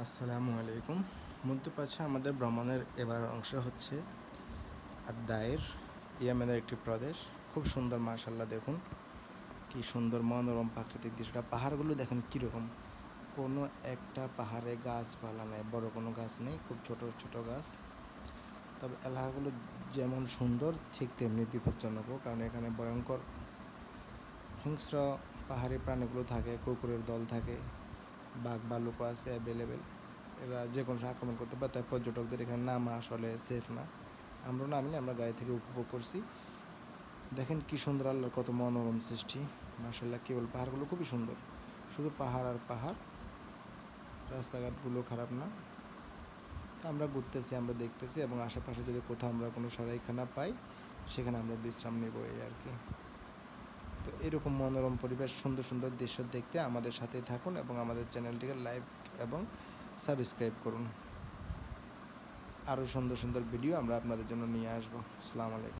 আসসালামু আলাইকুম। মধ্যপ্রাচ্যে আমাদের ভ্রমণের এবার অংশ হচ্ছে আদ-দায়ের, ইয়েমেনের একটি প্রদেশ। খুব সুন্দর, মাশাআল্লাহ। দেখুন কি সুন্দর মনোরম প্রাকৃতিক দৃশ্যটা। পাহাড়গুলো দেখেন কীরকম, কোনো একটা পাহাড়ে গাছপালা নেই, বড় কোনো গাছ নেই, খুব ছোট ছোট গাছ। তবে এলাকাগুলো যেমন সুন্দর ঠিক তেমনি বিপজ্জনকও, কারণ এখানে ভয়ঙ্কর হিংস্র পাহাড়ি প্রাণীগুলো থাকে, কুকুরের দল থাকে, বাঘ ভালুকও আছে অ্যাভেলেবেল। এরা যে কোনো সময় আক্রমণ করতে পারে, তাই পর্যটকদের এখানে নামা আসলে সেফ না। আমরা নামিনি, আমরা গাড়ি থেকে উপভোগ করছি। দেখেন কি সুন্দর, আল্লাহর কত মনোরম সৃষ্টি, মাশাআল্লাহ। কেবল পাহাড়গুলো খুবই সুন্দর, শুধু পাহাড় আর পাহাড়, রাস্তাঘাটগুলো খারাপ না। তো আমরা ঘুরতেছি, আমরা দেখতেছি, এবং আশেপাশে যদি কোথাও আমরা কোনো সরাইখানা পাই সেখানে আমরা বিশ্রাম নেব, এই আর কি। তো এরকম মনোরম পরিবেশ, সুন্দর সুন্দর দৃশ্য দেখতে আমাদের সাথেই থাকুন এবং আমাদের চ্যানেলটিকে লাইক এবং সাবস্ক্রাইব করুন। আরও সুন্দর সুন্দর ভিডিও আমরা আপনাদের জন্য নিয়ে আসবো। আসসালামু আলাইকুম।